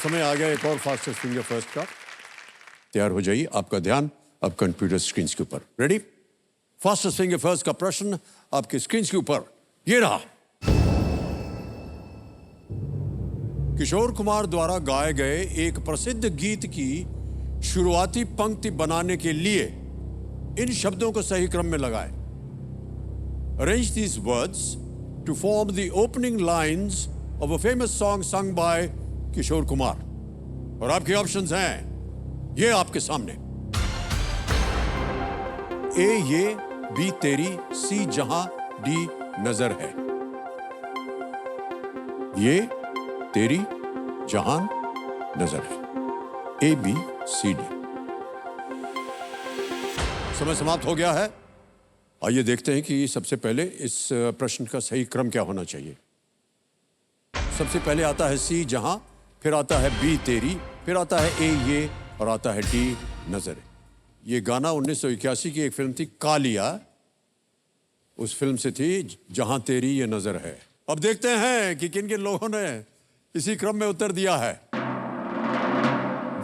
समय आ गया एक और फास्टेस्ट फिंगर फर्स्ट का। तैयार हो जाइए, आपका ध्यान अब कंप्यूटर स्क्रीन के ऊपर। रेडी? फास्टेस्ट फिंगर फर्स्ट का प्रश्न आपके स्क्रीन के ऊपर ये रहा। किशोर कुमार द्वारा गाए गए एक प्रसिद्ध गीत की शुरुआती पंक्ति बनाने के लिए इन शब्दों को सही क्रम में लगाएं। Arrange these words to form the opening lines of a famous song sung by Kishore Kumar. और आपके ऑप्शंस हैं ये आपके सामने। ए ये, बी तेरी, सी जहां, डी नजर है। ये तेरी जहान नजर है। A B C D. समय समाप्त हो गया है। आइए देखते हैं कि सबसे पहले इस प्रश्न का सही क्रम क्या होना चाहिए। सबसे पहले आता है सी जहां, फिर आता है बी तेरी, फिर आता है ए ये और आता है डी नजर है। ये गाना 1981 की एक फिल्म थी कालिया, उस फिल्म से थी जहां तेरी ये नजर है। अब देखते हैं कि किन किन लोगों ने इसी क्रम में उत्तर दिया है।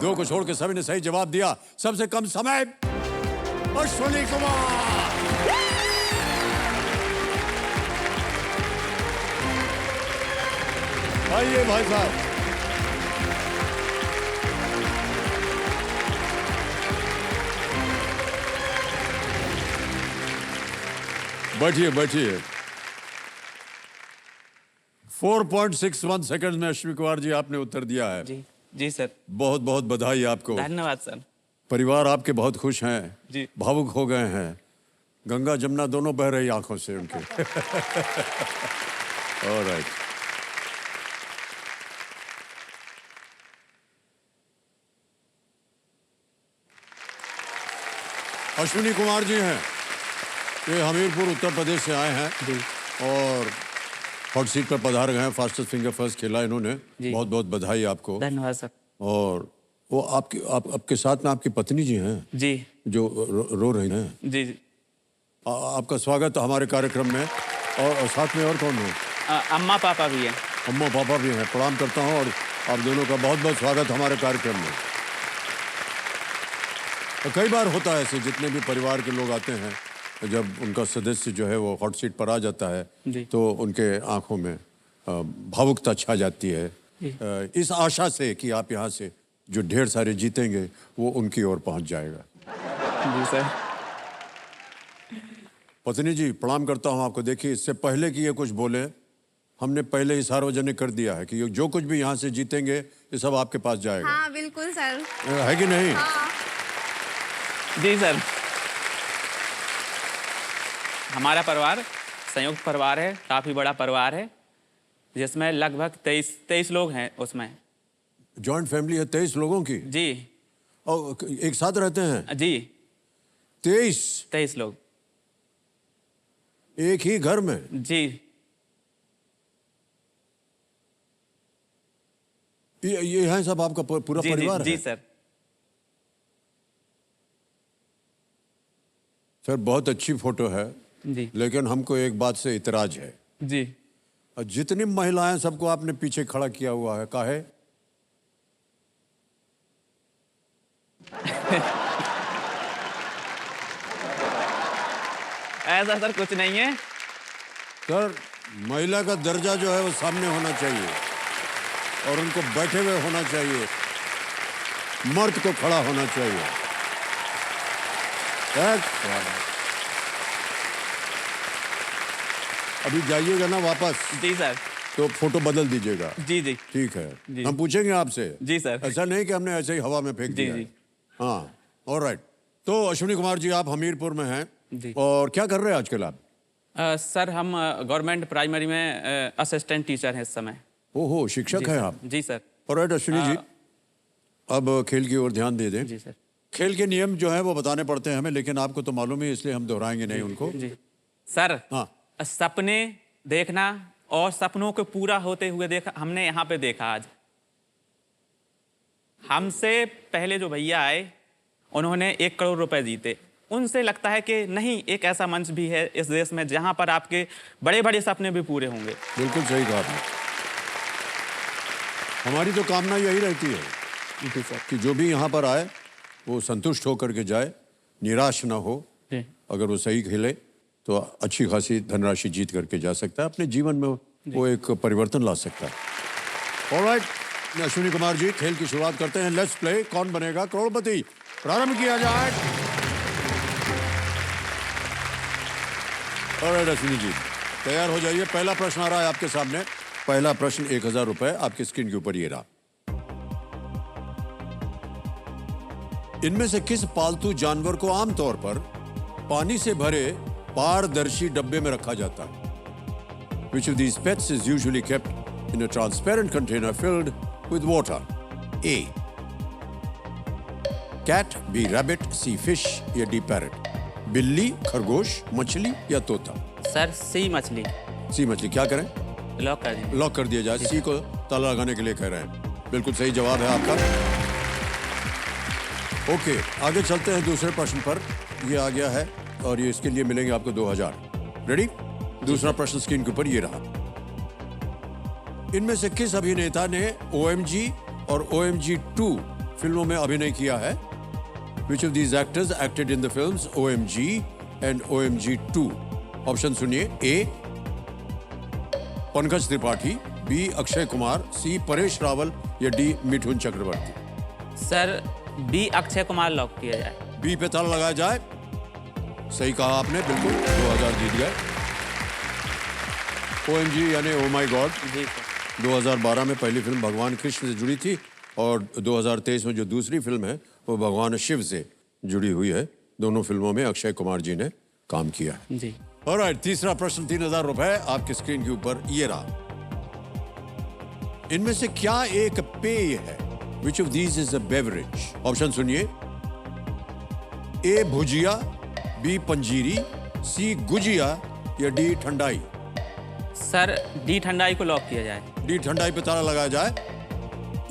दो को छोड़ के सभी ने सही जवाब दिया। सबसे कम समय अश्विनी कुमार। आइए भाई साहब, बैठिए बैठिए। 4.61 सेकंड में अश्विनी कुमार जी आपने उत्तर दिया है। जी जी सर, बहुत बहुत बधाई आपको। धन्यवाद सर। परिवार आपके बहुत खुश हैं जी, भावुक हो गए हैं। गंगा जमुना दोनों बह रही आंखों से उनके। ऑलराइट, अश्विनी कुमार जी हैं, ये हमीरपुर उत्तर प्रदेश से आए हैं जी, और हॉट सीट पर पधार गए हैं। फास्टेस्ट फिंगर फर्स्ट खेला इन्होंने। बहुत बहुत बधाई आपको। धन्यवाद सर। और वो आपके साथ में आपकी पत्नी जी हैं जी, जो रो रही हैं। जी जी। आपका स्वागत हमारे कार्यक्रम में। और साथ में और कौन है? अम्मा पापा भी हैं। अम्मा पापा भी हैं। प्रणाम करता हूँ और आप दोनों का बहुत बहुत स्वागत हमारे कार्यक्रम में। तो कई बार होता है ऐसे, जितने भी परिवार के लोग आते हैं, जब उनका सदस्य जो है वो हॉट सीट पर आ जाता है तो उनके आंखों में भावुकता छा जाती है, इस आशा से कि आप यहाँ से जो ढेर सारे जीतेंगे वो उनकी ओर पहुँच जाएगा। जी सर। पत्नी जी, प्रणाम करता हूँ आपको। देखिए, इससे पहले कि ये कुछ बोले, हमने पहले ही सार्वजनिक कर दिया है कि जो कुछ भी यहाँ से जीतेंगे ये सब आपके पास जाएगा। हाँ बिल्कुल सर। है कि नहीं? हाँ। जी सर, हमारा परिवार संयुक्त परिवार है, काफ़ी बड़ा परिवार है, जिसमें लगभग 23 लोग हैं। उसमें जॉइंट फैमिली है 23 लोगों की? जी। और एक साथ रहते हैं? जी, 23 लोग एक ही घर में? जी। ये है सब आपका पूरा जी, परिवार जी, है? जी सर। सर, बहुत अच्छी फोटो है जी, लेकिन हमको एक बात से इतराज है। जी। और जितनी महिलाएं सबको आपने पीछे खड़ा किया हुआ है, काहे? ऐसा सर कुछ नहीं है सर, महिला का दर्जा जो है वो सामने होना चाहिए और उनको बैठे हुए होना चाहिए, मर्द को खड़ा होना चाहिए। अभी जाइएगा ना वापस? जी सर। तो फोटो बदल दीजिएगा। जी जी ठीक है, जी। हम पूछेंगे आपसे। जी सर। ऐसा नहीं कि हमने ऐसे ही हवा में फेंक जी दिया जी। है। हाँ, ऑलराइट। तो अश्विनी कुमार जी, आप हमीरपुर में हैं जी। और क्या कर रहे हैं आजकल आप? सर, हम गवर्नमेंट प्राइमरी में असिस्टेंट टीचर हैं इस समय। ओहो, शिक्षक हैं आप? जी सर। ऑलराइट अश्विनी जी, अब खेल की ओर ध्यान दे दें। जी सर। खेल के नियम जो है वो बताने पड़ते हैं हमें, लेकिन आपको तो मालूम है, इसलिए हम दोहराएंगे नहीं उनको। जी सर। हाँ, सपने देखना और सपनों को पूरा होते हुए देखा हमने यहाँ पे देखा। आज हमसे पहले जो भैया आए उन्होंने 1 करोड़ रुपए जीते। उनसे लगता है कि नहीं, एक ऐसा मंच भी है इस देश में जहां पर आपके बड़े बड़े सपने भी पूरे होंगे। बिल्कुल सही कहा आपने। हमारी तो कामना यही रहती है जी सर। कि जो भी यहाँ पर आए वो संतुष्ट होकर के जाए, निराश ना हो। जी अगर वो सही खेले तो अच्छी खासी धनराशि जीत करके जा सकता है, अपने जीवन में वो एक परिवर्तन ला सकता है। ऑलराइट, अश्विनी कुमार जी, खेल की शुरुआत करते हैं। लेट्स प्ले कौन बनेगा करोड़पति, प्रारंभ किया जाए। ऑलराइट अश्विनी जी, तैयार हो जाइए। पहला प्रश्न आ रहा है आपके सामने। पहला प्रश्न 1000 रुपए आपकी स्क्रीन के ऊपर ये रहा। इनमें से किस पालतू जानवर को आमतौर पर पानी से भरे पारदर्शी डब्बे में रखा जाता है? Which of these pets is usually kept in a transparent container filled with water? A. Cat, B. Rabbit, C. Fish या D. Parrot? बिल्ली, खरगोश, मछली या तोता? सर, सी मछली। सी मछली। क्या करें? लॉक कर दीजिए। लॉक कर दिया जाए। सी को ताला लगाने के लिए कह रहे हैं। बिल्कुल सही जवाब है आपका। ओके, आगे चलते हैं दूसरे प्रश्न पर। ये आ गया है और ये इसके लिए मिलेंगे आपको 2000। रेडी? दूसरा प्रश्न स्क्रीन के ऊपर ये रहा। इनमें से किस अभिनेता ने OMG और OMG 2 फिल्मों में अभिनय किया है? Which of these actors acted in the films OMG and OMG 2? Option सुनिए। A. Pankaj Tripathi, B. Akshay Kumar, C. Paresh Rawal या D. Mithun Chakraborty? Sir, B Akshay Kumar lock किया जाए। बी पे ताला लगाया जाए। सही कहा आपने, बिल्कुल 2000 जीत गए। OMG यानी ओ माई गॉड जी सर। 2012 में पहली फिल्म भगवान कृष्ण से जुड़ी थी और 2023 में जो दूसरी फिल्म है वो भगवान शिव से जुड़ी हुई है। दोनों फिल्मों में अक्षय कुमार जी ने काम किया है। जी। ऑलराइट, तीसरा प्रश्न 3000 रुपए आपकी स्क्रीन के ऊपर ये रहा। इनमें से क्या एक पेय है? Which of these is a beverage? Option सुनिए। A. Bhujia, B. Panjiri, C. Gujiya या D. ठंडाई? सर, डी ठंडाई को लॉक किया जाए। डी ठंडाई पे ताला लगाया जाए।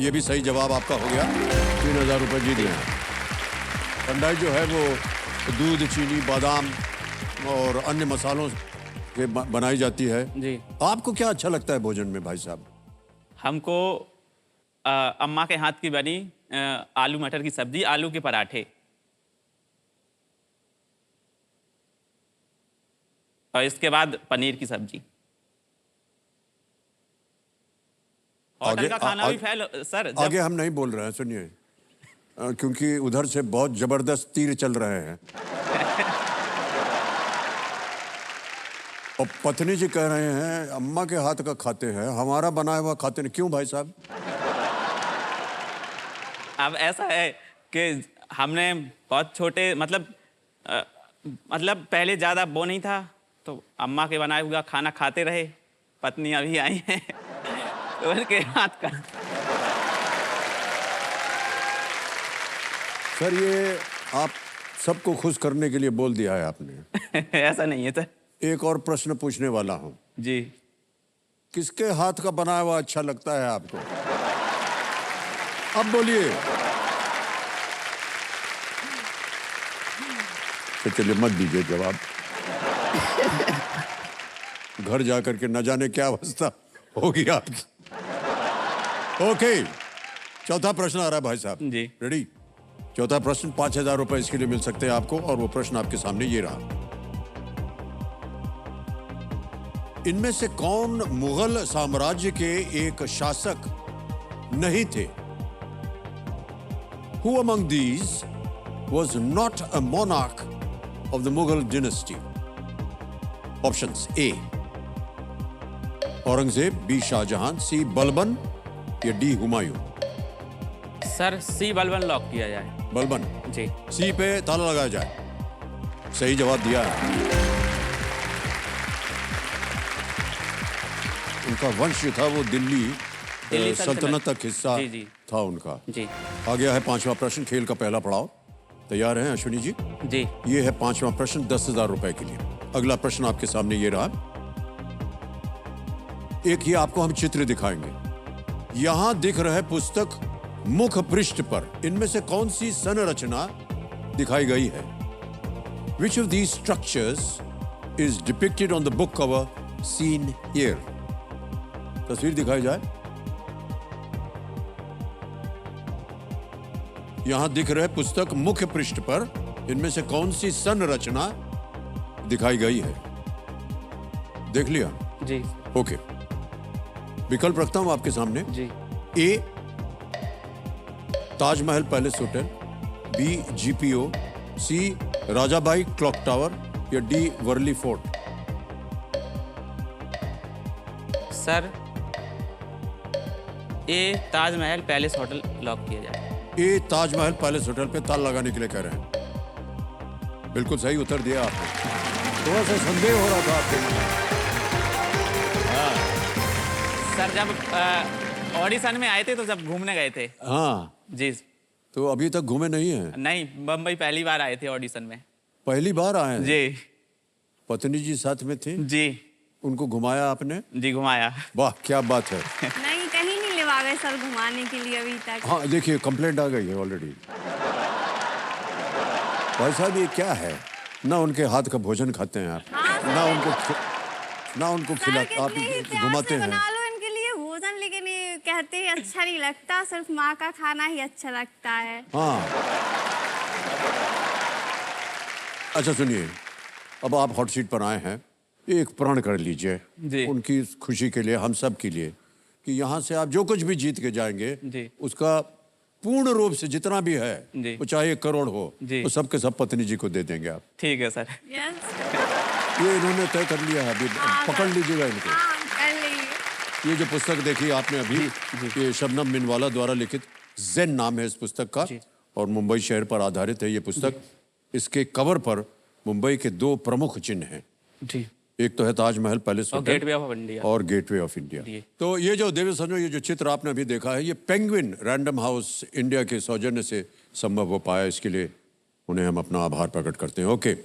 ये भी सही जवाब आपका हो गया। 3000 रुपए जीत गए। ठंडाई जो है वो दूध, चीनी, बादाम और अन्य मसालों से बनाई जाती है। जी। आपको क्या अच्छा लगता है भोजन में भाई साहब? हमको अम्मा के हाथ की बनी आलू मटर की सब्जी, आलू के पराठे और इसके बाद पनीर की सब्जी। होटल का खाना भी फैल सर। आगे हम नहीं बोल रहे हैं, सुनिए, क्योंकि उधर से बहुत जबरदस्त तीर चल रहे हैं। और पत्नी जी कह रहे हैं अम्मा के हाथ का खाते हैं, हमारा बनाया हुआ खाते नहीं। क्यों भाई साहब? अब ऐसा है कि हमने बहुत छोटे मतलब पहले ज़्यादा वो नहीं था तो अम्मा के बनाया हुआ खाना खाते रहे। पत्नी अभी आई है तो उनके हाथ का। सर, ये आप सबको खुश करने के लिए बोल दिया है आपने। ऐसा नहीं है सर। एक और प्रश्न पूछने वाला हूं। जी। किसके हाथ का बनाया हुआ अच्छा लगता है आपको? अब बोलिए। तो चलिए मत दीजिए जवाब। घर जाकर के न जाने क्या अवस्था होगी आपकी। ओके, चौथा प्रश्न आ रहा है भाई साहब। जी। रेडी? चौथा प्रश्न 5000 रुपए इसके लिए मिल सकते हैं आपको और वो प्रश्न आपके सामने ये रहा। इनमें से कौन मुगल साम्राज्य के एक शासक नहीं थे? Who among these was not a monarch of the Mughal dynasty? Options: A. Aurangzeb, B. Shahjahan, C. Balban या D. हुमायूं? सर, सी बलबन लॉक किया जाए। बलबन। जी। सी पे ताला लगाया जाए। सही जवाब दिया है। उनका वंश जो था वो दिल्ली सल्तनत तक हिस्सा जी। था उनका। जी। आ गया है पांचवा प्रश्न, खेल का पहला पड़ाव। तैयार हैं अश्विनी जी? जी। ये है पांचवा प्रश्न 10,000 रुपए के लिए। अगला प्रश्न आपके सामने ये रहा। एक ही आपको हम चित्र दिखाएंगे। यहां दिख रहे पुस्तक मुख पृष्ठ पर इनमें से कौन सी संरचना दिखाई गई है? Which of these structures is depicted on the book cover seen here? तस्वीर दिखाई जाए। यहां दिख रहे पुस्तक मुख्य पृष्ठ पर इनमें से कौन सी संरचना दिखाई गई है? देख लिया? जी ओके, विकल्प रखता हूं आपके सामने। जी। A Taj Mahal palace hotel, B GPO, C Rajabai clock tower या D Worli fort. Sir A Taj Mahal palace hotel lock किया जाए। ए ताजमहल पैलेस होटल पे ताला लगाने के लिए कह रहे हैं। बिल्कुल सही उत्तर दिया आपने। थोड़ा सा संदेह हो रहा था आपके मन में। सर जब ऑडिशन में आए थे तो जब घूमने गए थे। हाँ, जी। तो अभी तक घूमे नहीं है? नहीं, बम्बई पहली बार आए थे ऑडिशन में। पहली बार आए हैं? जी। पत्नी जी साथ में थी? जी। उनको घुमाया आपने? जी घुमाया। वाह क्या बात है। नहीं, कहीं नहीं ले गए सर घुमाने के लिए अभी तक। हाँ देखिए, कंप्लेंट आ गई है ऑलरेडी। भाई साहब ये क्या है, ना उनके हाथ का भोजन खाते हैं आप, हाँ, ना उनको सर खिला, कितने आप ही प्यार घुमाते से हैं। बना लो इनके लिए भोजन, लेकिन ये कहते हैं अच्छा नहीं लगता, सिर्फ माँ का खाना ही अच्छा लगता है। हाँ। अच्छा सुनिए, अब आप हॉट सीट पर आए हैं, एक प्रण कर लीजिए जी। उनकी खुशी के लिए, हम सब के लिए, कि यहाँ से आप जो कुछ भी जीत के जाएंगे जी। उसका पूर्ण रूप से जितना भी है, जी। वो चाहे 1 करोड़ हो, जी। वो सबके सब पत्नी जी को दे देंगे आप। ठीक है सर। यस। ये इन्होंने तय कर लिया है, अभी हाँ, पकड़ सर। लीजिएगा इनको। हाँ, कर लीजिए। ये जो पुस्तक देखी आपने अभी, ये शबनम मिनवाला द्वारा लिखित ज़ेन नाम है इस पुस्तक का, और मुंबई शहर पर आधारित है ये पुस्तक। इसके कवर पर मुंबई के 2 प्रमुख चिन्ह हैं। जी। एक तो है ताजमहल पैलेस और होटल गेटवे ऑफ इंडिया। और गेटवे ऑफ इंडिया। जी। तो ये जो देवी सजो, ये जो चित्र आपने अभी देखा है, ये पेंगुइन रैंडम हाउस इंडिया के सौजन्य से संभव हो पाया। इसके लिए उन्हें हम अपना आभार प्रकट करते हैं। ओके,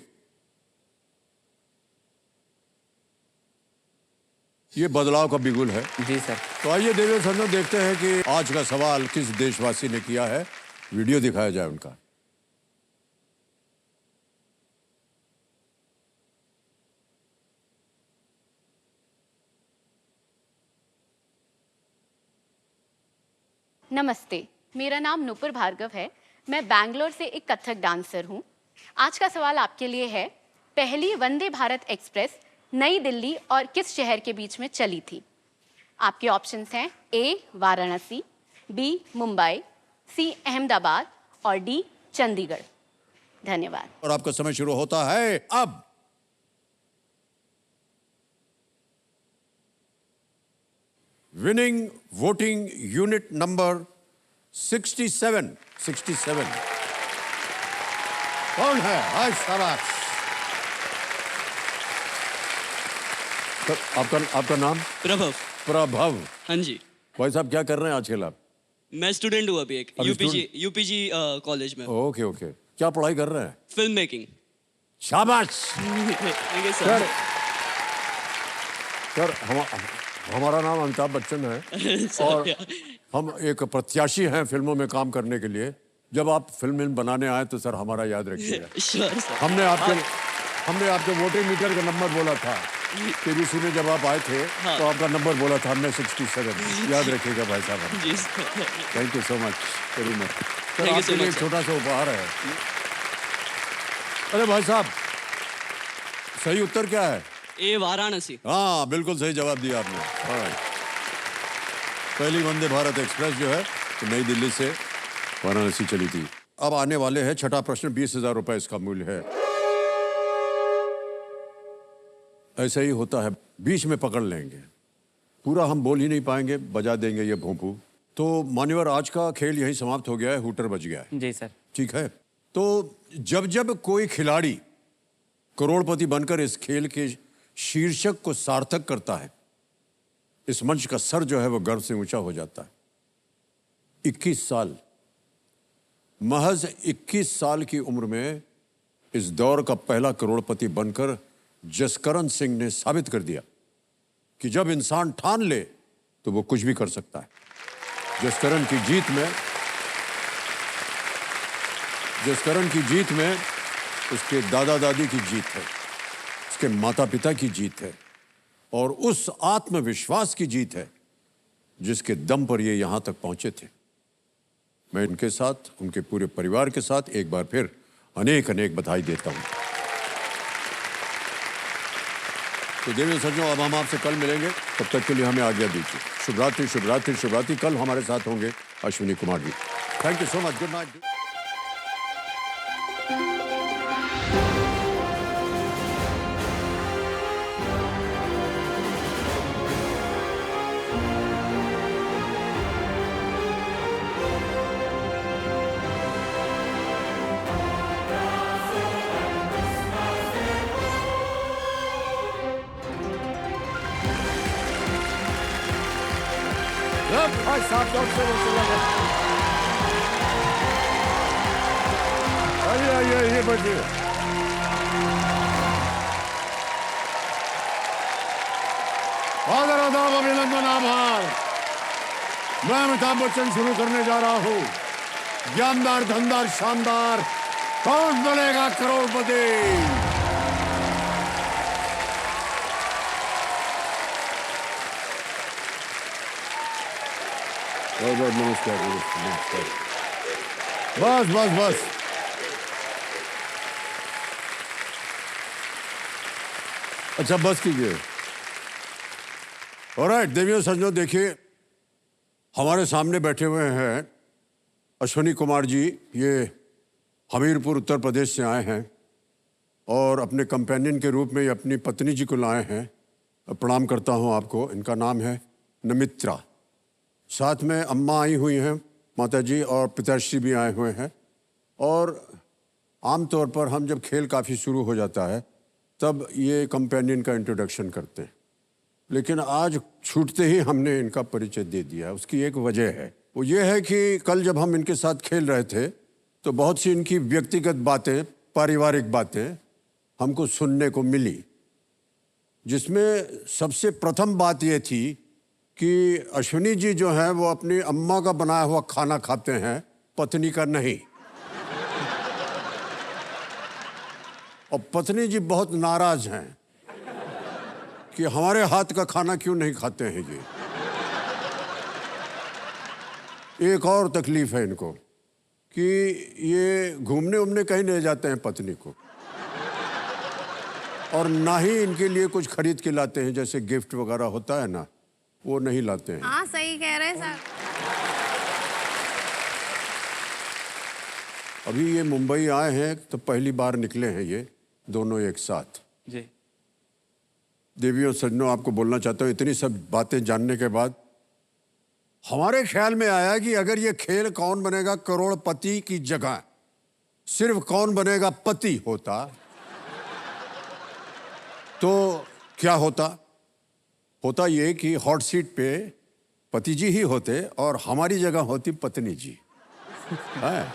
ये बदलाव का बिगुल है। जी सर। तो आइए देवी सजो, देखते हैं कि आज का सवाल किस देशवासी ने किया है। वीडियो दिखाया जाए उनका। नमस्ते, मेरा नाम नूपुर भार्गव है। मैं बैंगलोर से एक कथक डांसर हूँ। आज का सवाल आपके लिए है, पहली वंदे भारत एक्सप्रेस नई दिल्ली और किस शहर के बीच में चली थी? आपके ऑप्शंस हैं ए वाराणसी, बी मुंबई, सी अहमदाबाद और डी चंडीगढ़। धन्यवाद। और आपका समय शुरू होता है अब। विनिंग वोटिंग यूनिट नंबर 67 कौन है? हाय शाबाश। आपका नाम? प्रभव। प्रभव। हाँ जी, भाई साहब क्या कर रहे हैं आजकल आप? मैं स्टूडेंट हूँ अभी एक अभी यूपीजी कॉलेज में। ओके ओके, क्या पढ़ाई कर रहे हैं? Film making. शाबाश। Thank you sir, sir. हमारा नाम अमिताभ बच्चन है और हम एक प्रत्याशी हैं फिल्मों में काम करने के लिए। जब आप फिल्म बनाने आए तो सर हमारा याद रखिएगा। Sure sir. हमने आपके वोटिंग मीटर का नंबर बोला था केबीसी में जब आप आए थे। हाँ। तो आपका नंबर बोला था हमने 67। याद रखिएगा भाई साहब। जी sir. Thank you so much, very much. Sir Thank you आपके so लिए much, एक छोटा सा उपहार है। अरे भाई साहब, सही उत्तर क्या है? ए वाराणसी। हाँ बिल्कुल सही जवाब दिया आपने। Alright. पहली वंदे भारत एक्सप्रेस जो है तो नई दिल्ली से वाराणसी चली थी। अब आने वाले हैं छठा प्रश्न। 20,000 रुपए इसका मूल्य है। ऐसा ही होता है, बीच में पकड़ लेंगे, पूरा हम बोल ही नहीं पाएंगे, बजा देंगे ये भोंपू। तो मान्यवर, आज का खेल यही समाप्त हो गया है, हूटर बज गया है। जी सर। ठीक है, तो जब जब कोई खिलाड़ी करोड़पति बनकर इस खेल के शीर्षक को सार्थक करता है, इस मंच का सर जो है वो गर्व से ऊंचा हो जाता है। 21 साल, महज 21 साल की उम्र में इस दौर का पहला करोड़पति बनकर जसकरण सिंह ने साबित कर दिया कि जब इंसान ठान ले तो वो कुछ भी कर सकता है। जसकरण की जीत में उसके दादा दादी की जीत है, उसके माता पिता की जीत है और उस आत्मविश्वास की जीत है जिसके दम पर ये यहां तक पहुंचे थे। मैं इनके साथ, उनके पूरे परिवार के साथ एक बार फिर अनेक अनेक बधाई देता हूँ। तो देवी सज्जनों, अब हम आपसे कल मिलेंगे, तब तक के लिए हमें आज्ञा दीजिए। शुभ रात्रि, शुभ रात्रि, शुभ रात्रि। कल हमारे साथ होंगे Ashwini Kumar ji. Thank you so much, good night. भाई साहब, आइए, ये बच्चे आदर आदाब, अभिनंदन, आभार। मैं अमिताभ बच्चन शुरू करने जा रहा हूँ। ज्ञानदार, धनदार, शानदार, कौन बनेगा करोड़पति? बहुत बहुत नमस्कार, नमस्कार। बस बस बस, अच्छा बस कीजिए। ऑलराइट देवियों सज्जनों, देखिए हमारे सामने बैठे हुए हैं अश्विनी कुमार जी। ये हमीरपुर उत्तर प्रदेश से आए हैं और अपने कंपेनियन के रूप में ये अपनी पत्नी जी को लाए हैं। प्रणाम करता हूँ आपको। इनका नाम है नमित्रा। साथ में अम्मा आई हुई हैं, माता जी, और पिताश्री भी आए हुए हैं। और आमतौर पर हम जब खेल काफ़ी शुरू हो जाता है तब ये कंपेनियन का इंट्रोडक्शन करते हैं, लेकिन आज छूटते ही हमने इनका परिचय दे दिया। उसकी एक वजह है, वो ये है कि कल जब हम इनके साथ खेल रहे थे तो बहुत सी इनकी व्यक्तिगत बातें, पारिवारिक बातें हमको सुनने को मिली, जिसमें सबसे प्रथम बात ये थी कि अश्विनी जी जो हैं वो अपनी अम्मा का बनाया हुआ खाना खाते हैं, पत्नी का नहीं। और पत्नी जी बहुत नाराज हैं कि हमारे हाथ का खाना क्यों नहीं खाते हैं ये। एक और तकलीफ है इनको कि ये घूमने उमने कहीं नहीं जाते हैं पत्नी को, और ना ही इनके लिए कुछ खरीद के लाते हैं, जैसे गिफ्ट वगैरह होता है ना, वो नहीं लाते हैं। हाँ सही कह रहे हैं सर। अभी ये मुंबई आए हैं तो पहली बार निकले हैं ये दोनों एक साथ। जी देवियों सज्जनों, आपको बोलना चाहता हूँ, इतनी सब बातें जानने के बाद हमारे ख्याल में आया कि अगर ये खेल कौन बनेगा करोड़पति की जगह सिर्फ कौन बनेगा पति होता तो क्या होता। होता ये कि हॉट सीट पे पति जी ही होते और हमारी जगह होती पत्नी जी। है?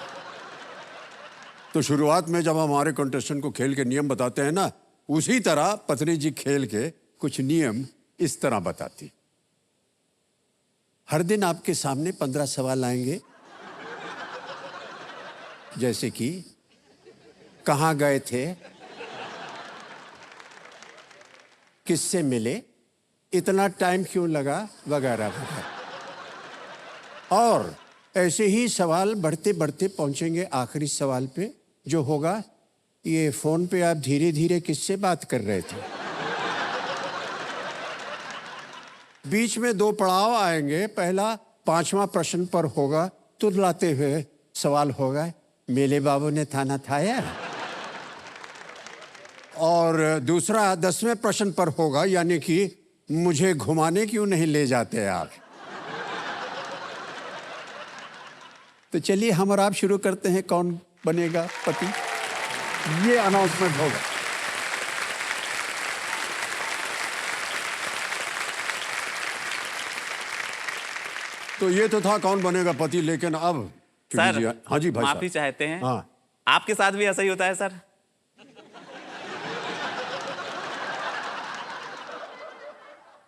तो शुरुआत में जब हमारे कंटेस्टेंट को खेल के नियम बताते हैं ना, उसी तरह पत्नी जी खेल के कुछ नियम इस तरह बताती। हर दिन आपके सामने 15 सवाल आएंगे, जैसे कि कहाँ गए थे, किससे मिले, इतना टाइम क्यों लगा, वगैरह वगैरह। और ऐसे ही सवाल बढ़ते बढ़ते पहुंचेंगे आखिरी सवाल पे, जो होगा ये फोन पे आप धीरे धीरे किससे बात कर रहे थे। बीच में 2 पड़ाव आएंगे। पहला 5वां प्रश्न पर होगा तुतलाते हुए सवाल होगा, मेले बाबू ने थाना थाया। और दूसरा 10वें प्रश्न पर होगा, यानी कि मुझे घुमाने क्यों नहीं ले जाते आप। तो चलिए हम और आप शुरू करते हैं, कौन बनेगा पति। ये अनाउंसमेंट होगा। तो ये तो था कौन बनेगा पति, लेकिन अब सर, हाँ जी भाई साहब, माफी चाहते हैं। हाँ, आपके साथ भी ऐसा ही होता है सर?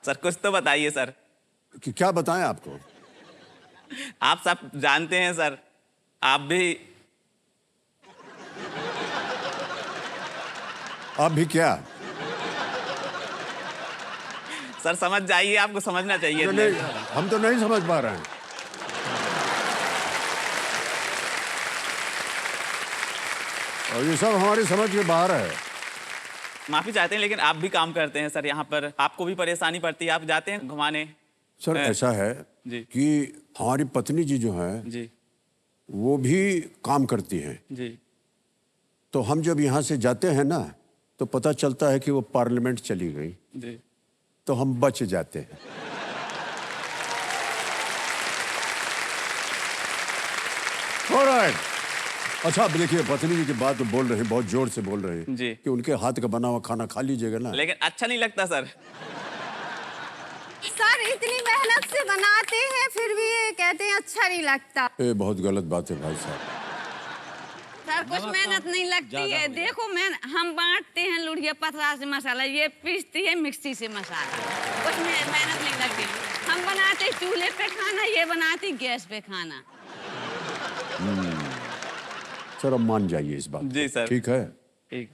सर कुछ तो बताइए सर। कि क्या बताएं आपको। आप सब जानते हैं सर, आप भी क्या सर समझ जाइए, आपको समझना चाहिए। तो नहीं, हम तो नहीं समझ पा रहे हैं। और ये सब हमारी समझ के बाहर है। माफी चाहते हैं, लेकिन आप भी काम करते हैं सर यहाँ पर, आपको भी परेशानी पड़ती है, आप जाते हैं घुमाने। सर ऐसा है जी। कि हमारी पत्नी जी जो है जी वो भी काम करती हैं, जी। तो हम जब यहाँ से जाते हैं ना तो पता चलता है कि वो पार्लियामेंट चली गई, जी तो हम बच जाते हैं। Alright. अच्छा, अब देखिए पत्नी जी की बात तो बोल रहे हैं, बहुत जोर से बोल रहे हैं जी। कि उनके हाथ का बना हुआ खाना खा लीजिएगा ना। लेकिन अच्छा नहीं लगता सर। सर इतनी मेहनत से बनाते हैं फिर भी ये कहते हैं अच्छा नहीं लगता। ये बहुत गलत बात है भाई साहब। सर कुछ मेहनत नहीं लगती है। देखो हम बांटते हैं लुढ़िया पतला से मसाला, ये पीसती है मिक्सी से मसाला। कुछ मेहनत नहीं लगती। हम बनाते चूल्हे पे खाना, ये बनाती गैस पे खाना। सर अब मान जाइए इस बात जी को, सर। ठीक है? ठीक।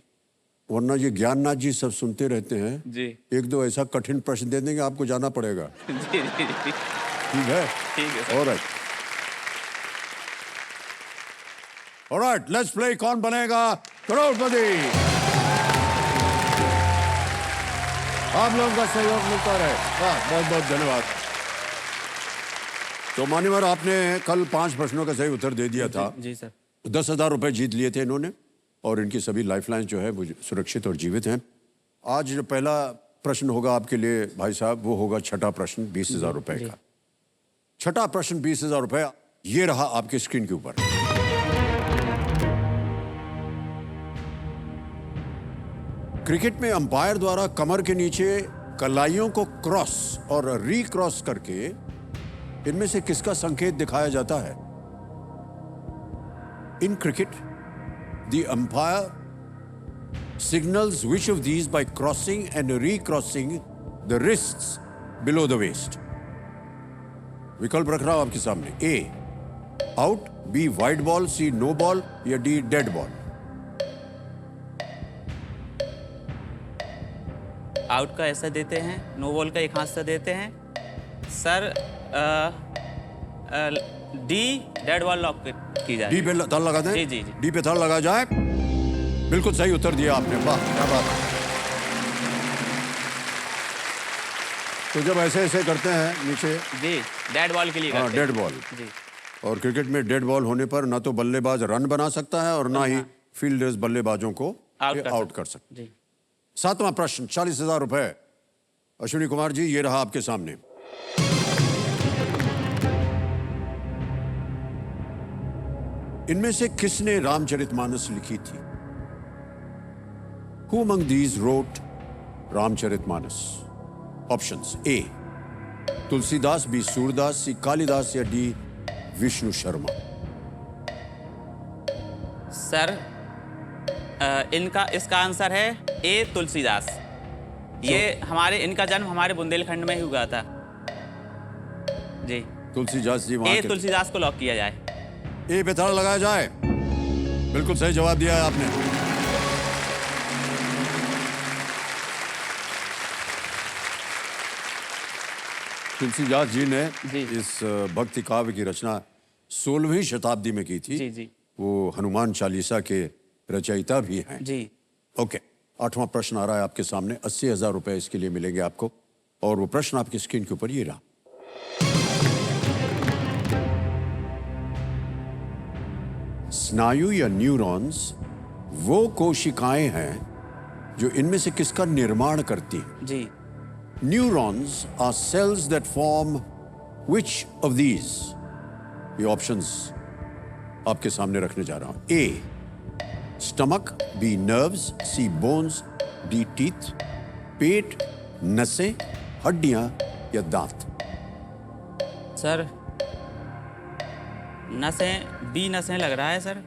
वरना ये ज्ञाननाथ जी सब सुनते रहते हैं जी। एक दो ऐसा कठिन प्रश्न दे देंगे, आपको जाना पड़ेगा। जी जी जी। ठीक है? ठीक है sir. Alright, alright, let's play कौन बनेगा करोड़पति। आप लोगों का सहयोग मिलता रहे। वाह, बहुत बहुत धन्यवाद। तो मान्यवर, आपने कल 5 प्रश्नों का सही उत्तर दे दिया था। जी सर। 10,000 रुपए जीत लिए थे इन्होंने, और इनकी सभी लाइफलाइन जो है वो सुरक्षित और जीवित हैं। आज जो पहला प्रश्न होगा आपके लिए भाई साहब, वो होगा छठा प्रश्न 20,000 रुपए का। छठा प्रश्न 20,000 रुपए, ये रहा आपके स्क्रीन के ऊपर। क्रिकेट में अंपायर द्वारा कमर के नीचे कलाइयों को क्रॉस और रीक्रॉस करके इनमें से किसका संकेत दिखाया जाता है? In cricket, the umpire signals which of these by crossing and recrossing the wrists below the waist. विकल्प रख रहा हूं आपके सामने। A, out, B, wide ball, C, no ball, या D, डेड बॉल। आउट का ऐसा देते हैं, नो बॉल का एक हाथ से देते हैं sir. D, dead ball lock की जाए। डी पे ताल लगा दें। जी जी जी। डी पे ताल लगा जाए। बिल्कुल सही उत्तर दिया आपने, वाह क्या बात है। तो जब ऐसे ऐसे करते हैं नीचे, जी, डेड बॉल के लिए हाँ, करते हैं। Dead ball. जी। और क्रिकेट में डेड बॉल होने पर ना तो बल्लेबाज रन बना सकता है और ना ही फील्डर्स बल्लेबाजों को आउट कर सकते। जी। 7वां प्रश्न 40,000 रुपए। अश्विनी कुमार जी, ये रहा आपके सामने। इनमें से किसने रामचरितमानस लिखी थी? Who among these wrote Ramcharitmanas? Options: A Tulsidas, B Surdas, C Kalidas, या डी विष्णु शर्मा। सर इसका आंसर है ए तुलसीदास। ये इनका जन्म हमारे बुंदेलखंड में ही हुआ था। जी। तुलसीदास जी वहां ए के। तुलसीदास को लॉक किया जाए। ए पे ताला लगाया जाए। बिल्कुल सही जवाब दिया है आपने। तुलसीदास जी ने जी। इस भक्ति काव्य की रचना 16वीं शताब्दी में की थी। जी जी। वो हनुमान चालीसा के रचयिता भी हैं। जी। ओके, 8वां प्रश्न आ रहा है आपके सामने। 80,000 रुपए इसके लिए मिलेंगे आपको, और वो प्रश्न आपकी स्क्रीन के ऊपर ये रहा। स्नायु या न्यूरॉन्स वो कोशिकाएं हैं जो इनमें से किसका निर्माण करती हैं? जी। Neurons are cells that form which of these? ये ऑप्शंस आपके सामने रखने जा रहा हूं। A, stomach, B, nerves, C, bones, D, teeth, पेट, नसें, हड्डियां, या दांत। सर नसें, बी नसें लग रहा है सर।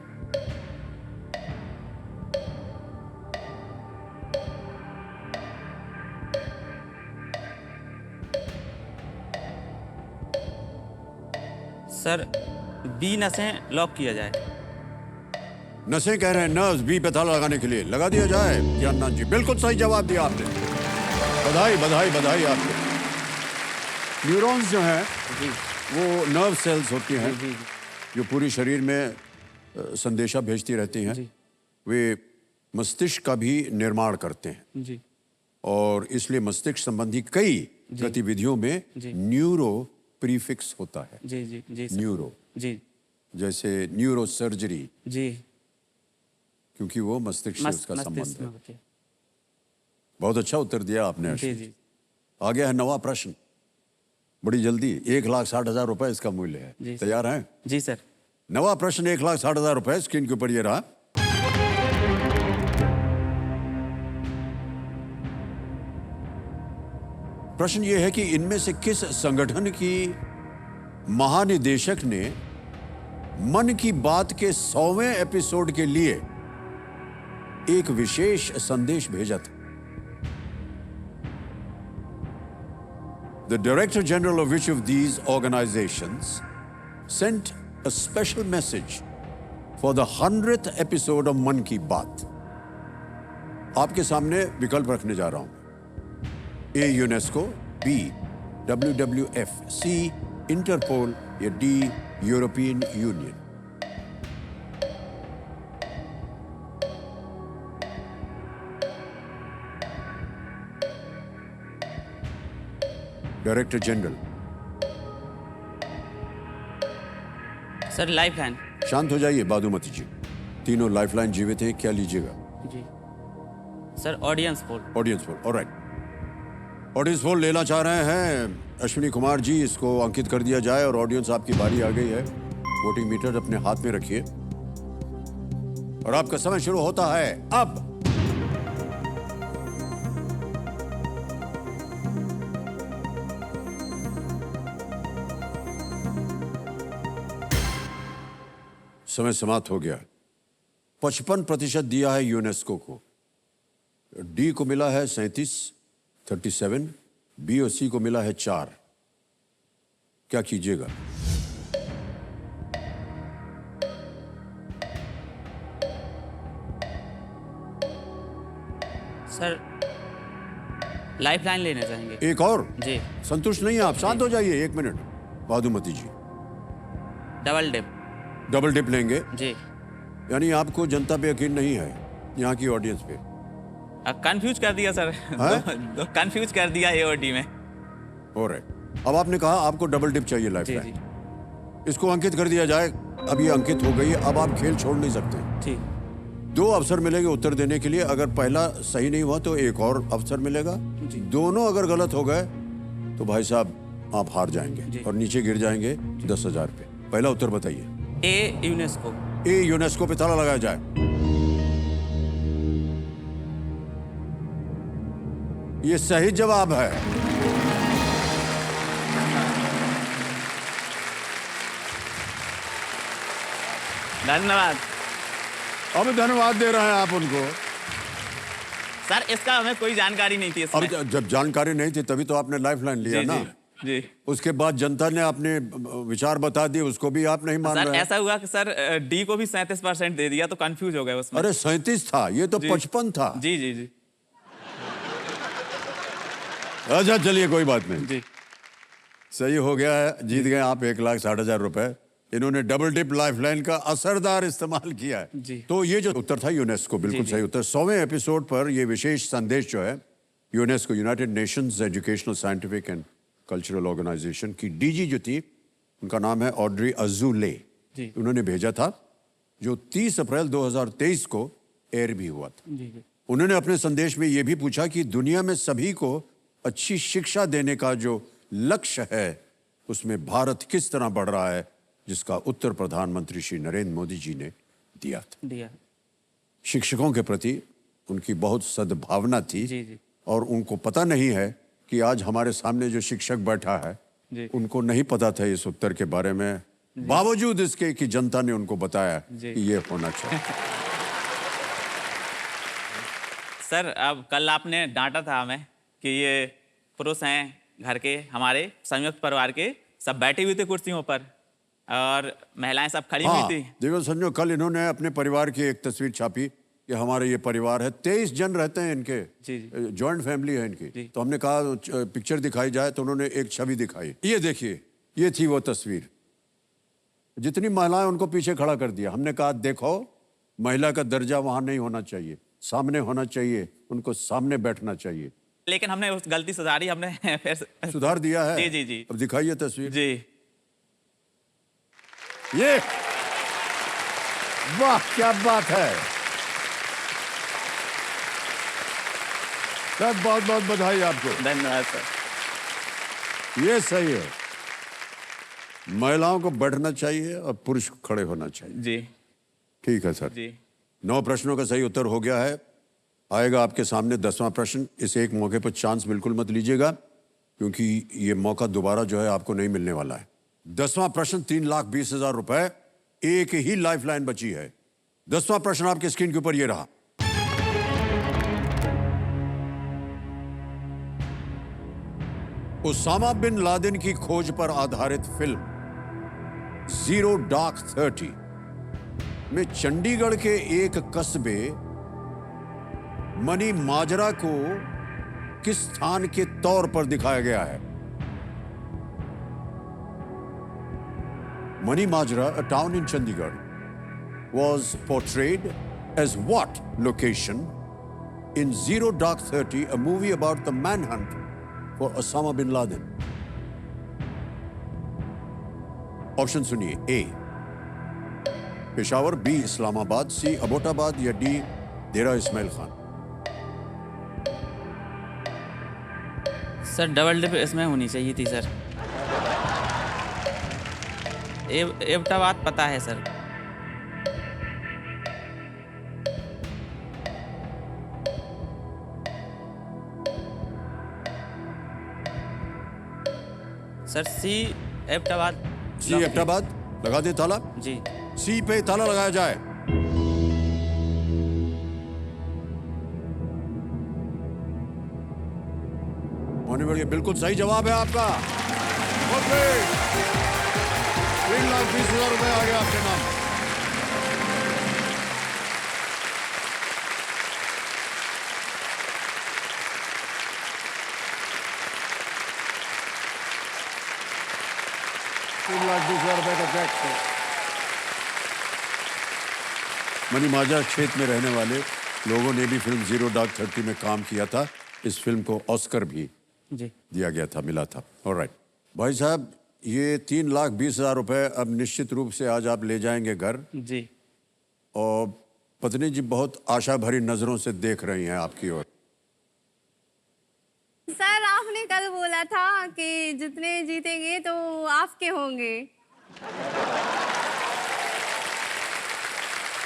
सर बी नसें लॉक किया जाए। नसें कह रहे हैं, नर्व्स। बी पे ताला लगाने के लिए लगा दिया जाए। ज्ञाननाथ जी, बिल्कुल सही जवाब दिया आपने। बधाई बधाई बधाई आपको। न्यूरॉन्स जो हैं वो नर्व सेल्स होती हैं जो पूरी शरीर में संदेशा भेजती रहती हैं। वे मस्तिष्क का भी निर्माण करते हैं जी और इसलिए मस्तिष्क संबंधी कई गतिविधियों में न्यूरो प्रीफिक्स होता है। जी जी जी सर। न्यूरो, जी जैसे न्यूरो सर्जरी, जी क्योंकि वो मस्तिष्क से उसका संबंध मस्तिष्क है। में होती है। बहुत अच्छा उत्तर दिया आपने जी आशीष। जी आ गया है नवा प्रश्न, बड़ी जल्दी। 1,60,000 रुपए इसका मूल्य है। जी सर। तैयार हैं? जी सर। नवा प्रश्न 1,60,000 रुपए, स्क्रीन के ऊपर ये रहा। प्रश्न ये है कि इनमें से किस संगठन की महानिदेशक ने मन की बात के 100वें एपिसोड के लिए एक विशेष संदेश भेजा था? The Director General of which of these organizations sent a special message for the 100th episode of मन की बात? आपके सामने विकल्प रखने जा रहा हूं। ए यूनेस्को, बी WWF, सी इंटरपोल या D European union. Director general. Sir lifeline. शांत हो जाइए बादुमती जी, तीनों लाइफलाइन जीवित हैं, क्या लीजिएगा? जी sir audience poll. Audience poll, alright. Audience poll लेना चाह रहे हैं अश्विनी कुमार जी, इसको अंकित कर दिया जाए और ऑडियंस आपकी बारी आ गई है। वोटिंग मीटर अपने हाथ में रखिए और आपका समय शुरू होता है अब। समय समाप्त हो गया। 55% दिया है यूनेस्को को, डी को मिला है 37, बी और सी को मिला है 4। क्या कीजिएगा? सर लाइफलाइन लेना चाहेंगे। एक और? जी संतुष्ट नहीं है आप? शांत हो जाइए 1 मिनट। बादुमती जी, डबल डिप। डबल डिप लेंगे? जी। यानी आपको जनता पे यकीन नहीं है, यहाँ की ऑडियंस पे? कंफ्यूज कर दिया सर। कंफ्यूज कर दिया ए और डी में। हो रहे। अब आपने कहा आपको डबल डिप चाहिए लाइफ जी लाइन। जी इसको अंकित कर दिया जाए। अब ये अंकित हो गई, अब आप खेल छोड़ नहीं सकते। ठीक। 2 अवसर मिलेंगे उत्तर देने के लिए। अगर पहला सही नहीं हुआ तो एक और अवसर मिलेगा। दोनों अगर गलत हो गए तो भाई साहब आप हार जाएंगे और नीचे गिर जाएंगे 10,000 पे। पहला उत्तर बताइए। ए यूनेस्को। ए यूनेस्को पे ताला लगाया जाए। ये सही जवाब है। धन्यवाद अब धन्यवाद दे रहे हैं आप उनको। सर, इसका हमें कोई जानकारी नहीं थी इसमें। अब जब जानकारी नहीं थी तभी तो आपने लाइफलाइन लिया जी, ना। जी। उसके बाद जनता ने अपने विचार बता दिए, उसको भी आप नहीं मान सर रहे। ऐसा हुआ कि सर डी को भी 37% दे दिया तो कंफ्यूज हो गए उसमें। अरे 37 था, ये तो जी। 55 था। जी जी जी अच्छा चलिए कोई बात नहीं, जी। सही हो गया है। जीत गए आप 1,60,000 रुपए। इन्होंने डबल डिप लाइफलाइन का असरदार इस्तेमाल किया है। जी। तो ये जो उत्तर था यूनेस्को, बिल्कुल जी। सही उत्तर। 100वें एपिसोड पर ये विशेष संदेश जो है UNESCO, united nations educational scientific and cultural organisation की डीजी जो थी, उनका नाम है ऑड्री अजूले, जी। उन्होंने भेजा था, जो 30 अप्रैल 2023 को एयर भी हुआ था। जी जी उन्होंने अपने संदेश में ये भी पूछा कि दुनिया में सभी को अच्छी शिक्षा देने का जो लक्ष्य है उसमें भारत किस तरह बढ़ रहा है, जिसका उत्तर प्रधानमंत्री श्री नरेंद्र मोदी जी ने दिया था। दिया। शिक्षकों के प्रति उनकी बहुत सद्भावना थी। जी, जी। और उनको पता नहीं है कि आज हमारे सामने जो शिक्षक बैठा है जी। उनको नहीं पता था इस उत्तर के बारे में, बावजूद इसके कि जनता ने उनको बताया जी। कि ये होना चाहिए। सर, अब कल आपने डांटा था हमें कि ये पुरुष हैं घर के, हमारे संयुक्त परिवार के, सब बैठे हुए थे कुर्सियों पर और महिलाएं सब खड़ी हुई थी। देखो संजो, कल इन्होंने अपने परिवार की एक तस्वीर छापी कि हमारे ये परिवार है, 23 जन रहते हैं इनके, जी। जॉइंट फैमिली है इनकी। जी। तो हमने कहा पिक्चर दिखाई जाए, तो उन्होंने एक छवि दिखाई। ये देखिए, ये थी वो तस्वीर। जितनी महिलाएं उनको पीछे खड़ा कर दिया। हमने कहा देखो महिला का दर्जा वहां नहीं होना चाहिए, सामने होना चाहिए, उनको सामने बैठना चाहिए। लेकिन हमने उस गलती सुधारी, हमने फिर सुधार दिया है। जी जी जी अब दिखाइए तस्वीर। जी। ये वाह, क्या बात है सर, बहुत बहुत बधाई आपको। धन्यवाद सर। ये सही है, महिलाओं को बैठना चाहिए और पुरुष को खड़े होना चाहिए। जी ठीक है सर। जी 9 प्रश्नों का सही उत्तर हो गया है। आएगा आपके सामने 10वां प्रश्न। इस एक मौके पर चांस बिल्कुल मत लीजिएगा, क्योंकि ये मौका दोबारा जो है आपको नहीं मिलने वाला है। 10वां प्रश्न 3,20,000 रुपए, एक ही लाइफलाइन बची है। 10वां प्रश्न आपके स्क्रीन के ऊपर ये रहा। उसामा बिन लादेन की खोज पर आधारित फिल्म जीरो डार्क 30 में चंडीगढ़ के एक कस्बे मनी माजरा को किस स्थान के तौर पर दिखाया गया है? Money Majra, a town in Chandigarh, was portrayed as what location in Zero Dark 30, a movie about the manhunt for Osama bin Laden? Option सुनिए। A Peshawar, B Islamabad, C Abbottabad या D Dera Ismail Khan. Sir double dip इसमें होनी चाहिए थी sir. Abbottabad पता है sir. Sir C Abbottabad. C Abbottabad लगा दे ताला। जी सी पे ताला लगाया जाए। होने वाली बिल्कुल सही जवाब है आपका। 3,20,000 रुपए आ गया आपके नाम। ₹3,20,000 का चेक। मनी माजरा क्षेत्र में रहने वाले लोगों ने भी फिल्म जीरो डार्क 30 में काम किया था। इस फिल्म को ऑस्कर भी जी दिया गया था, मिला था। ऑलराइट भाई साहब, ये 3,20,000 रुपए अब निश्चित रूप से आज आप ले जाएंगे घर। जी। और पत्नी जी बहुत आशा भरी नजरों से देख रही हैं आपकी ओर। सर आपने कल बोला था कि जितने जीतेंगे तो आपके होंगे।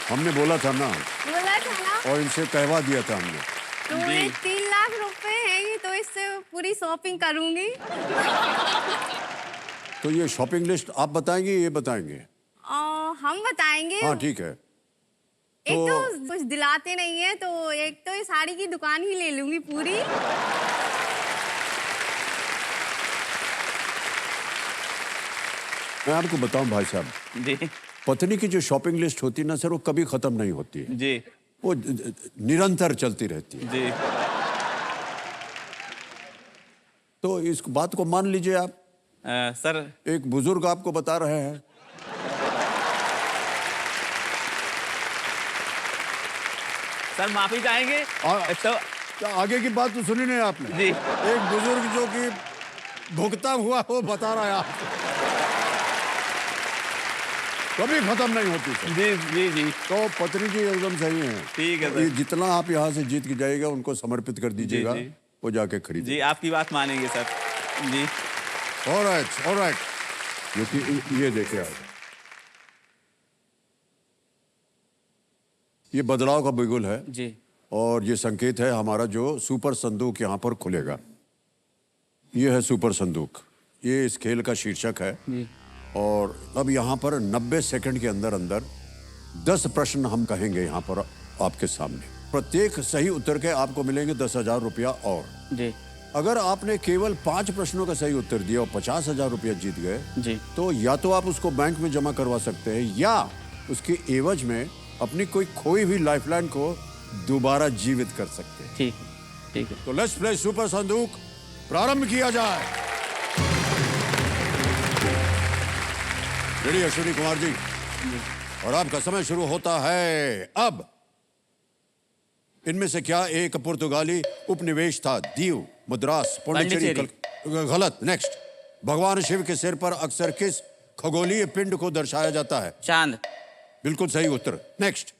हमने बोला था ना, बोला था ना, और इनसे कहवा दिया था हमने। तो ये 3 लाख रुपए हैं, तो इससे पूरी शॉपिंग करूंगी। तो ये शॉपिंग लिस्ट आप बताएंगे, ये बताएंगे? हम बताएंगे। हाँ ठीक है। एक तो कुछ दिलाते नहीं है, तो एक तो ये साड़ी की दुकान ही ले लूंगी पूरी। मैं आपको बताऊं भाई साहब, जी पत्नी की जो शॉपिंग लिस्ट होती है ना सर, वो कभी खत्म नहीं होती है। जी वो निरंतर चलती रहती है। जी। तो इस बात को मान लीजिए आप। सर एक बुजुर्ग आपको बता रहे हैं। सर माफी चाहेंगे। तो क्या आगे की बात तो सुनी नहीं आपने? जी। एक बुजुर्ग जो कि भुगता हुआ वो बता रहा है आपको, कभी खत्म नहीं होती सर। जी जी जी। तो पत्नी जी एकदम सही है। ठीक है सर। ये जितना आप यहाँ से जीत के जाइएगा उनको समर्पित कर दीजिएगा। जी, जी। वो जाके खरीद। जी आपकी बात मानेंगे सर। जी ऑलराइट। ये देखिए आप, ये बदलाव का बिगुल है जी। और ये संकेत है हमारा जो सुपर संदूक यहाँ पर खुलेगा। ये है सुपर संदूक, ये इस खेल का शीर्षक है जी। और अब यहाँ पर 90 सेकंड के अंदर अंदर 10 प्रश्न हम कहेंगे यहाँ पर आपके सामने। प्रत्येक सही उत्तर के आपको मिलेंगे 10,000 रुपया। और जी अगर आपने केवल 5 प्रश्नों का सही उत्तर दिया और 50,000 रुपया जीत गए, जी तो या तो आप उसको बैंक में जमा करवा सकते हैं या उसके एवज में अपनी कोई खोई हुई लाइफलाइन को दोबारा जीवित कर सकते हैं। ठीक है। तो लेट्स प्ले सुपर संदूक, प्रारंभ किया जाए। रेडी अश्विनी कुमार जी? और आपका समय शुरू होता है अब। इनमें से क्या एक पुर्तगाली उपनिवेश था? दीव, मद्रास, पौंडीचेरी। गलत। नेक्स्ट। भगवान शिव के सिर पर अक्सर किस खगोलीय पिंड को दर्शाया जाता है? चांद। बिल्कुल सही उत्तर। नेक्स्ट।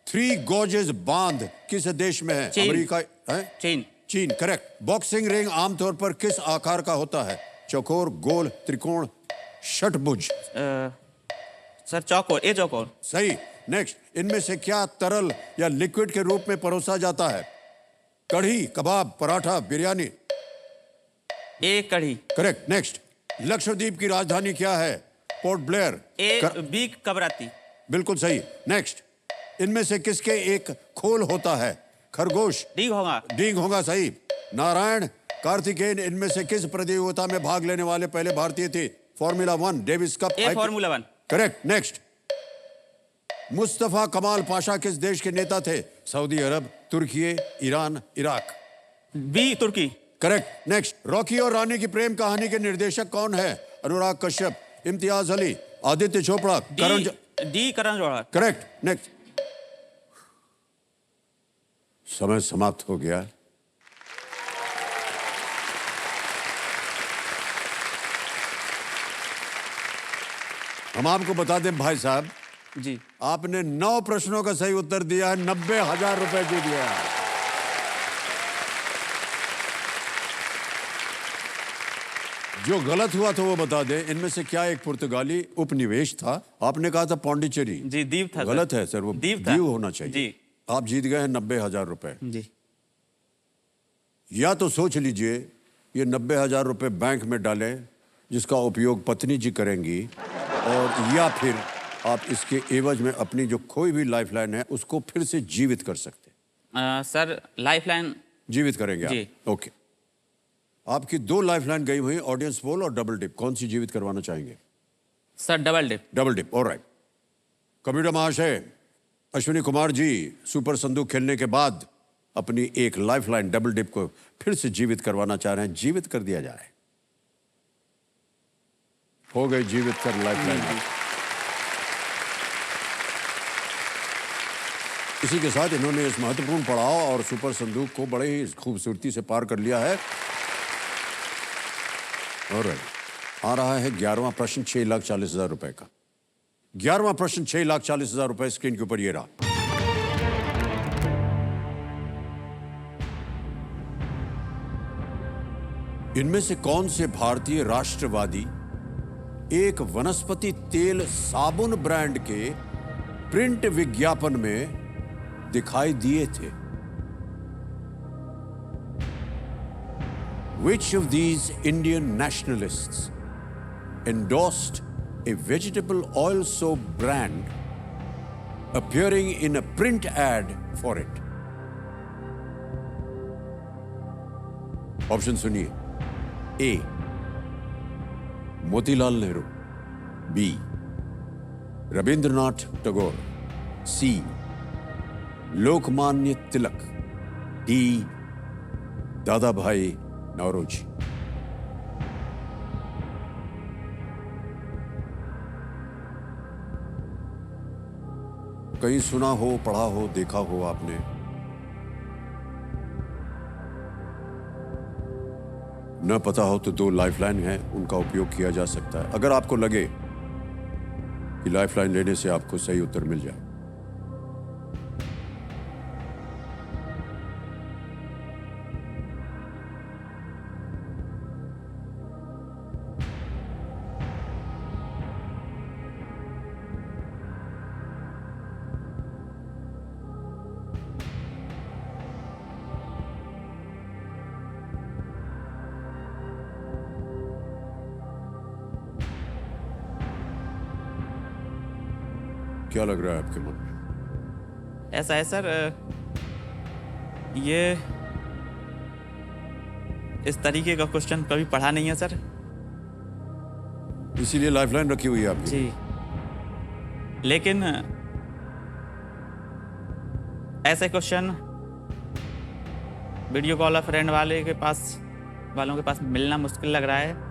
थ्री गॉर्जेस बांध किस देश में है? चीन। अमेरिका है? चीन। चीन। करेक्ट। बॉक्सिंग रिंग आमतौर पर किस आकार का होता है? चौकोर, गोल, त्रिकोण, षटभुज? सर चौकोर, ये चौकोर। सही। नेक्स्ट। इनमें से क्या तरल या लिक्विड के रूप में परोसा जाता है? कढ़ी, कबाब, पराठा, बिरयानी? ए कढ़ी। करेक्ट। नेक्स्ट। लक्षद्वीप की राजधानी क्या है? Port Blair. बी कबराती। बिल्कुल सही। नेक्स्ट। इनमें से किसके एक खोल होता है? खरगोश। डी होगा। डींग होगा सही। नारायण, कार्तिकेयन इनमें से किस प्रतियोगिता में भाग लेने वाले पहले भारतीय थे? Formula 1, Davis cup. A formula 1। Correct. Next. Mustafa Kemal Pasha किस देश के नेता थे? सऊदी अरब, तुर्की, ईरान, इराक? बी तुर्की। करेक्ट। नेक्स्ट। रॉकी और रानी की प्रेम कहानी के निर्देशक कौन है? Anurag Kashyap, Imtiaz Ali, Aditya Chopra, D Karan Johar. Correct. Next. समय समाप्त हो गया। हम आपको बता दें भाई साहब, जी आपने 9 प्रश्नों का सही उत्तर दिया है, 90,000 रुपए जीत गया। जो गलत हुआ था वो बता दें। इनमें से क्या एक पुर्तगाली उपनिवेश था? आपने कहा था पौंडीचेरी। जी दीव था। गलत है सर, वो दीव होना चाहिए। जी। आप जीत गए हैं 90,000 रुपए। जी। या तो सोच लीजिए ये 90,000 रुपए बैंक में डालें जिसका उपयोग पत्नी जी करेंगी, और या फिर आप इसके एवज में अपनी जो खोई हुई लाइफलाइन है उसको फिर से जीवित कर सकते हैं। सर लाइफलाइन जीवित करेंगे जी। आप? ओके। आपकी 2 लाइफलाइन गई हुई, ऑडियंस पोल और डबल डिप। कौन सी जीवित करवाना चाहेंगे? Sir double dip. Double dip. Alright. Computer महाशय, अश्विनी कुमार जी सुपर संदूक खेलने के बाद अपनी एक लाइफलाइन डबल डिप को फिर से जीवित करवाना चाह रहे हैं। जीवित कर दिया जाए। हो गई जीवित कर लाइफलाइन। इसी के साथ इन्होंने इस महत्वपूर्ण पड़ाव और सुपर संदूक को बड़े ही खूबसूरती से पार कर लिया है। और आ रहा है 11वां प्रश्न 6,40,000 रुपए का। 11वां प्रश्न 6,40,000 रुपए स्क्रीन के ऊपर ये रहा। इनमें से कौन से भारतीय राष्ट्रवादी एक वनस्पति तेल साबुन ब्रांड के प्रिंट विज्ञापन में दिखाई दिए थे? Which of these Indian nationalists endorsed a vegetable oil soap brand appearing in a print ad for it? Option सुनिए। ए मोतीलाल नेहरू, बी रविंद्रनाथ टैगोर, सी लोकमान्य तिलक, डी दादा भाई नौरोजी। कहीं सुना हो, पढ़ा हो, देखा हो आपने? न पता हो तो 2 लाइफलाइन है, उनका उपयोग किया जा सकता है अगर आपको लगे कि लाइफलाइन लेने से आपको सही उत्तर मिल जाए। क्या लग रहा है आपके मन में? ऐसा है सर, ये इस तरीके का क्वेश्चन कभी पढ़ा नहीं है सर। इसीलिए लाइफलाइन रखी हुई है आपकी। जी, लेकिन ऐसे question video call of friend वालों के पास मिलना मुश्किल लग रहा है।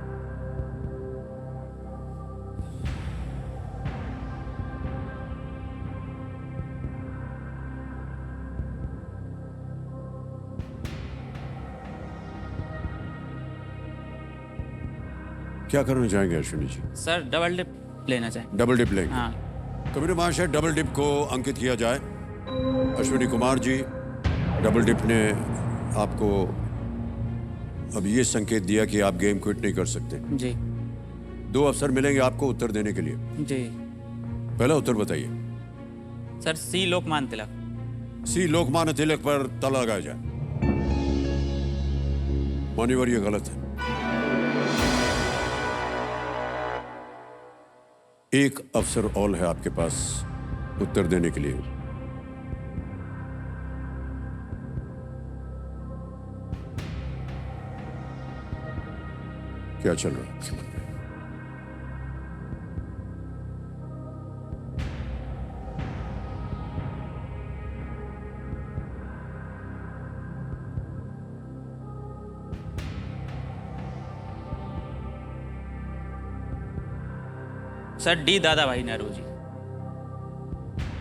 क्या करना चाहेंगे Ashwini ji? Sir double dip लेना चाहिए। डबल डिप लेंगे। हाँ तो मेरे महाशय डबल डिप को अंकित किया जाए। अश्विनी कुमार जी, डबल डिप ने आपको अब ये संकेत दिया कि आप गेम क्विट नहीं कर सकते। जी 2 अवसर मिलेंगे आपको उत्तर देने के लिए। जी। पहला उत्तर बताइए। सर सी लोकमान तिलक। सी लोकमान्य तिलक पर ताला लगाया जाए। मान्यवर ये गलत है। एक अवसर और है आपके पास उत्तर देने के लिए। क्या चल रहा है आपके मन में? सर डी दादा भाई नौरोजी।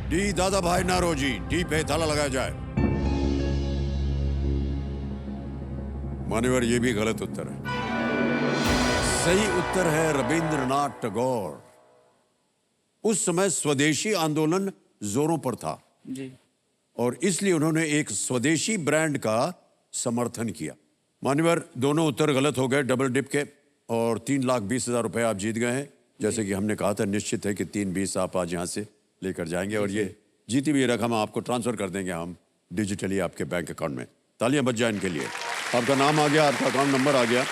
डी दादा भाई नारोजी, डी पे ताला लगाया जाए। मान्यवर ये भी गलत उत्तर है। सही उत्तर है रविंद्रनाथ टैगोर। उस समय स्वदेशी आंदोलन जोरों पर था जी। और इसलिए उन्होंने एक स्वदेशी ब्रांड का समर्थन किया। मान्यवर दोनों उत्तर गलत हो गए डबल डिप के, और 3,20,000 रुपए आप जीत गए हैं। जैसे कि हमने कहा था, निश्चित है कि 3,20 आप आज यहाँ से लेकर जाएंगे और ये जीती हुई रकम आपको ट्रांसफर कर देंगे हम डिजिटली आपके बैंक अकाउंट में। तालियां बज जाए इनके लिए। आपका नाम आ गया, आपका अकाउंट नंबर आ गया,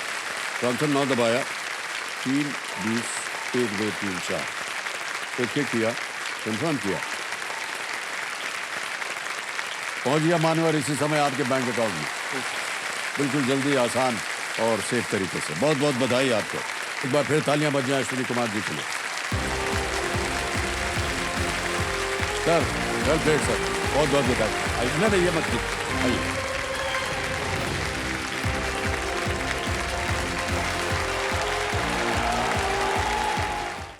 ट्रांसफर नाउ दबाया, 3,20, 1, 2, 3, 4 ओके किया, कंफर्म किया, पहुंच गया मानवर इसी समय आपके बैंक अकाउंट में। बिल्कुल जल्दी, आसान और सेफ तरीके से। बहुत बहुत बधाई आपको। एक बार फिर तालियां बज जाएं अश्विनी कुमार जी के लिए। सर वेल प्लेड सर, बहुत बहुत बधाई। नहीं ये मत कीजिए, आइए।